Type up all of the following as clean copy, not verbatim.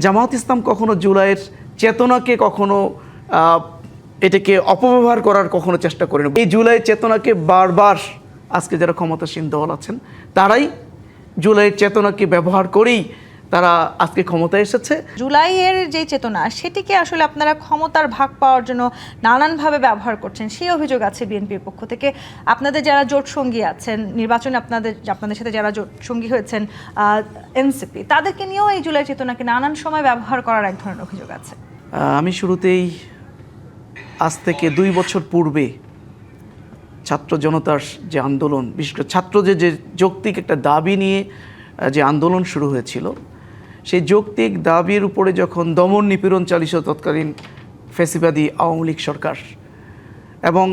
জামায়াত ইসলাম কখনো জুলাইয়ের চেতনাকে কখনো এটাকে অপব্যবহার করার কখনো চেষ্টা করেনি। এই জুলাইয়ের চেতনাকে বারবার আজকে যারা ক্ষমতাসীন দল আছেন তারাই জুলাইয়ের চেতনাকে ব্যবহার করেই তারা আজকে ক্ষমতায় এসেছে। জুলাইয়ের যে চেতনা সেটিকে আসলে আপনারা ক্ষমতার ভাগ পাওয়ার জন্য নানানভাবে ব্যবহার করছেন, সেই অভিযোগ আছে বিএনপির পক্ষ থেকে। আপনাদের যারা জোট সঙ্গী আছেন নির্বাচনে, আপনাদের সাথে যারা জোট সঙ্গী হয়েছেন এনসিপি, তাদেরকে নিয়েও এই জুলাই চেতনাকে নানান সময় ব্যবহার করার এক ধরনের অভিযোগ আছে। আমি শুরুতেই আজ থেকে 2 বছর পূর্বে ছাত্র জনতার যে আন্দোলন, বিশেষ করে ছাত্র যে যৌক্তিক একটা দাবি নিয়ে যে আন্দোলন শুরু হয়েছিল, সেই যৌক্তিক দাবির উপরে যখন দমন নিপীড়ন চালিত তৎকালীন ফ্যাসিবাদী আওয়ামী লীগ সরকার এবং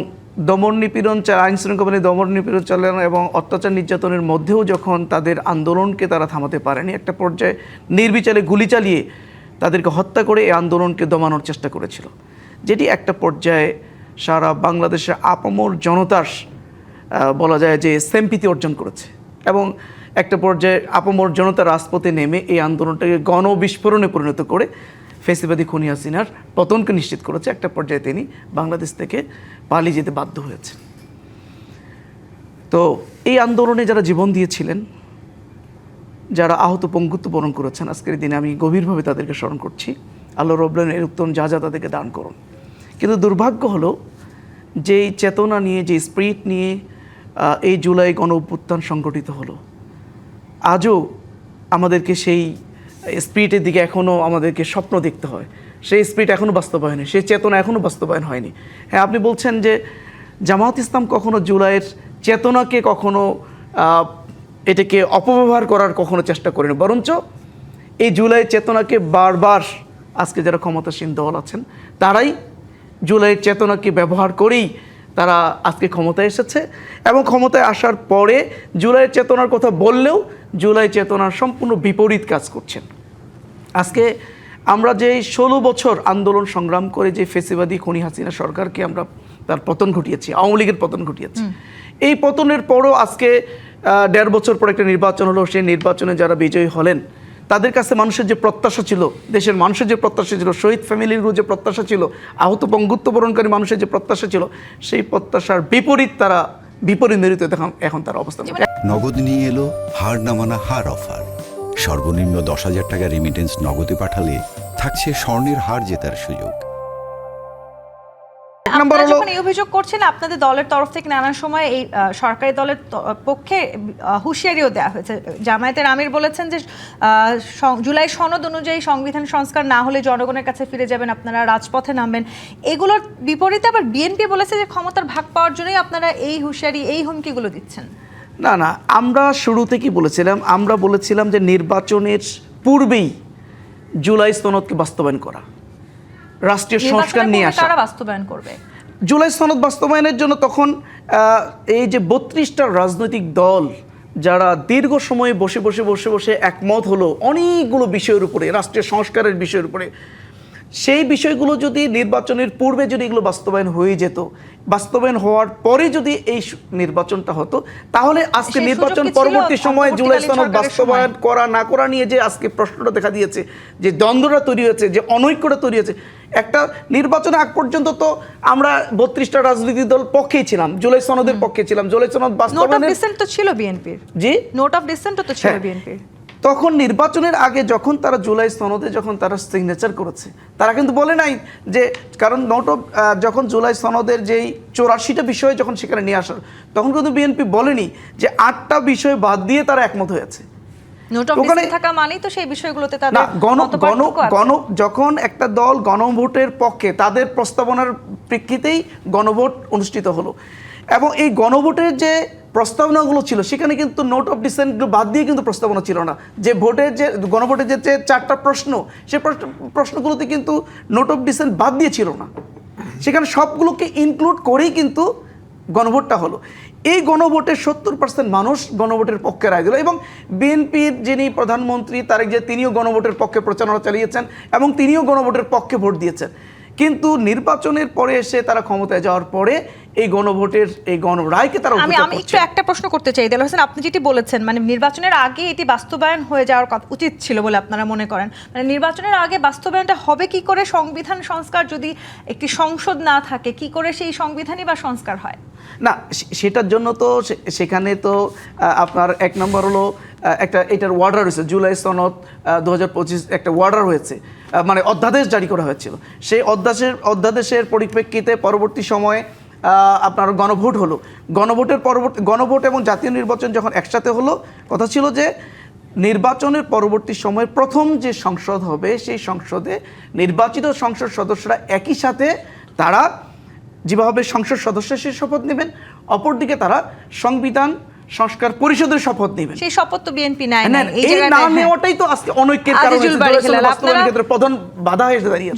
দমন নিপীড়ন আইন শৃঙ্খলা দমন নিপীড়ন চালানো এবং অত্যাচার নির্যাতনের মধ্যেও যখন তাদের আন্দোলনকে তারা থামাতে পারেনি, একটা পর্যায়ে নির্বিচারে গুলি চালিয়ে তাদেরকে হত্যা করে এই আন্দোলনকে দমানোর চেষ্টা করেছিল, যেটি একটা পর্যায়ে সারা বাংলাদেশের আপামর জনতার বলা যায় যে সিম্প্যাথি অর্জন করেছে এবং একটা পর্যায়ে আপামর জনতা রাজপথে নেমে এই আন্দোলনটাকে গণবিস্ফোরণে পরিণত করে ফ্যাসিবাদী খুনি হাসিনার পতনকে নিশ্চিত করেছে। একটা পর্যায়ে তিনি বাংলাদেশ থেকে পালিয়ে যেতে বাধ্য হয়েছেন। তো এই আন্দোলনে যারা জীবন দিয়েছিলেন, যারা আহত পঙ্গুত্ব বরণ করেছেন, আজকের দিনে আমি গভীরভাবে তাদেরকে স্মরণ করছি। আল্লাহ রাব্বুল আলামিন এর উত্তম যা যা তাদেরকে দান করুন। কিন্তু দুর্ভাগ্য হলো যেই চেতনা নিয়ে, যে স্পিরিট নিয়ে এই জুলাই গণ অভ্যুত্থান সংগঠিত হলো, আজও আমাদেরকে সেই স্পিরিটের দিকে এখনও আমাদেরকে স্বপ্ন দেখতে হয়। সেই স্পিরিট এখনও বাস্তবায়ন হয়নি, সেই চেতনা এখনও বাস্তবায়ন হয়নি। হ্যাঁ, আপনি বলছেন যে জামায়াত ইসলাম কখনো জুলাইয়ের চেতনাকে কখনো এটাকে অপব্যবহার করার কখনো চেষ্টা করেনি, বরঞ্চ এই জুলাইয়ের চেতনাকে বারবার আজকে যারা ক্ষমতাসীন দল আছেন তারাই জুলাইয়ের চেতনাকে ব্যবহার করেই তারা আজকে ক্ষমতায় এসেছে এবং ক্ষমতায় আসার পরে জুলাইয়ের চেতনার কথা বললেও জুলাই চেতনার সম্পূর্ণ বিপরীত কাজ করছেন। আজকে আমরা যে 16 বছর আন্দোলন সংগ্রাম করে যে ফ্যাসিবাদী খুনি হাসিনা সরকারকে আমরা তার পতন ঘটিয়েছি, আওয়ামী লীগের পতন ঘটিয়েছি, এই পতনের পরও আজকে 1.5 বছর পর একটা নির্বাচন হলো। সেই নির্বাচনে যারা বিজয়ী হলেন তাদের কাছে মানুষের যে প্রত্যাশা ছিল, দেশের মানুষের যে প্রত্যাশা ছিল, শহীদ ফ্যামিলির যে প্রত্যাশা ছিল, আহত পঙ্গুত্ব বরণকারী মানুষের যে প্রত্যাশা ছিল, সেই প্রত্যাশার বিপরীত তারা বিপরীত এখন তার অবস্থান। নগদ নিয়ে এলো হার না মানা হার অফার। সর্বনিম্ন 10,000 টাকা রেমিটেন্স নগদে পাঠালে থাকছে স্বর্ণের হার জেতার সুযোগ। আপনারা যখন এই অভিযোগ করছেন, আপনাদের দলের তরফ থেকে নানান সময় এই সরকারি দলের পক্ষে হুঁশিয়ারিও দেওয়া হয়েছে। জামায়াতের আমির বলেছেন যে জুলাই সনদ অনুযায়ী সংবিধান সংস্কার না হলে জনগণের কাছে ফিরে যাবেন, আপনারা রাজপথে নামবেন। এগুলোর বিপরীতে আবার বিএনপি বলেছে যে ক্ষমতার ভাগ পাওয়ার জন্যই আপনারা এই হুঁশিয়ারি, এই হুমকিগুলো দিচ্ছেন। না না, আমরা শুরুতে কি বলেছিলাম? আমরা বলেছিলাম যে নির্বাচনের পূর্বেই জুলাই সনদকে বাস্তবায়ন করা, রাষ্ট্রীয় সংস্কার নিয়ে আসা। তারা বাস্তবায়ন করবে জুলাই সনদ বাস্তবায়নের জন্য তখন এই যে 32টা রাজনৈতিক দল যারা দীর্ঘ সময়ে বসে বসে বসে বসে একমত হলো অনেকগুলো বিষয়ের উপরে, রাষ্ট্রীয় সংস্কারের বিষয়ের উপরে, সেই বিষয়গুলো যদি নির্বাচনের পূর্বে যদি এগুলো বাস্তবায়ন হয়ে যেত, বাস্তবায়ন হওয়ার পরে যদি এই নির্বাচনটা হতো, তাহলে আজকে নির্বাচন পরবর্তী সময়ে জুলাই সনদ বাস্তবায়ন করা না করা নিয়ে যে আজকে প্রশ্নটা দেখা দিয়েছে, যে দ্বন্দ্বটা তৈরি হয়েছে, যে অনৈক্যটা তৈরি হয়েছে, একটা নির্বাচনে আগ পর্যন্ত তো আমরা 32টা রাজনৈতিক দল পক্ষেই ছিলাম, জুলাই সনদের পক্ষে ছিলাম। জুলাই সনদ বাস্তবায়নের ডিসেন্ট তো ছিল বিএনপির। জি, নোট অফ ডিসেন্ট তো ছিল বিএনপির। তখন নির্বাচনের আগে যখন তারা জুলাই সনদে যখন তারা সিগনেচার করেছে, তারা কিন্তু বলে নাই যে, কারণ যখন জুলাই সনদের যেই 84টা বিষয় যখন সেখানে নিয়ে আসার, তখন কিন্তু বিএনপি বলেনি যে 8টা বিষয় বাদ দিয়ে তারা একমত হয়েছে। নোট অফ ডিসেন্ট থাকা মানেই তো সেই বিষয়গুলোতে তাদের যখন একটা দল গণভোটের পক্ষে, তাদের প্রস্তাবনার প্রেক্ষিতেই গণভোট অনুষ্ঠিত হলো এবং এই গণভোটের যে প্রস্তাবনাগুলো ছিল সেখানে কিন্তু নোট অফ ডিসেন্টগুলো বাদ দিয়ে কিন্তু প্রস্তাবনা ছিল না। যে গণভোটের যে 4টা প্রশ্ন, সেই প্রশ্নগুলোতে কিন্তু নোট অফ ডিসেন্ট বাদ দিয়ে ছিল না, সেখানে সবগুলোকে ইনক্লুড করেই কিন্তু গণভোটটা হলো। এই গণভোটের 70% মানুষ গণভোটের পক্ষে রায় দিল এবং বিএনপির যিনি প্রধানমন্ত্রী তারেক জিয়া, তিনিও গণভোটের পক্ষে প্রচারণা চালিয়েছেন এবং তিনিও গণভোটের পক্ষে ভোট দিয়েছেন। কিন্তু নির্বাচনের পরে এসে তারা ক্ষমতায় যাওয়ার পরে এই গণভোটের এই গণরায়কে তারা আমি উপেক্ষা একটু করছে। একটা প্রশ্ন করতে চাই দেলোয়ার হোসেন, আপনি যেটি বলেছেন মানে নির্বাচনের আগে এটি বাস্তবায়ন হয়ে যাওয়ার উচিত ছিল বলে আপনারা মনে করেন, মানে নির্বাচনের আগে বাস্তবায়নটা হবে কি করে? সংবিধান সংস্কার যদি একটি সংসদ না থাকে, কি করে সেই সংবিধানই বা সংস্কার হয়? না, সেটার জন্য তো সেখানে তো আপনার এক নম্বর হলো একটা এটার ওয়ার্ডার হয়েছে, জুলাই সনদ 2025 একটা ওয়ার্ডার হয়েছে, মানে অধ্যাদেশ জারি করা হয়েছিল। সেই অধ্যাদেশের পরিপ্রেক্ষিতে পরবর্তী সময়ে আপনার গণভোট হলো। গণভোট এবং জাতীয় নির্বাচন যখন একসাথে হলো, কথা ছিল যে নির্বাচনের পরবর্তী সময়ে প্রথম যে সংসদ হবে সেই সংসদে নির্বাচিত সংসদ সদস্যরা একই সাথে তারা যেভাবে সংসদ সদস্য সে শপথ নেবেন, অপরদিকে তারা সংবিধান সংস্কার পরিষদের শপথ নেবেন। সেই শপথ তো বিএনপি নেয় না। এই না নেওয়াটাই তো আজকে অনৈক্যের কারণ, আজিজুল বারী খেলাল, বাস্তবায়নের ক্ষেত্রে প্রধান বাধা হয়ে দাঁড়িয়েছে।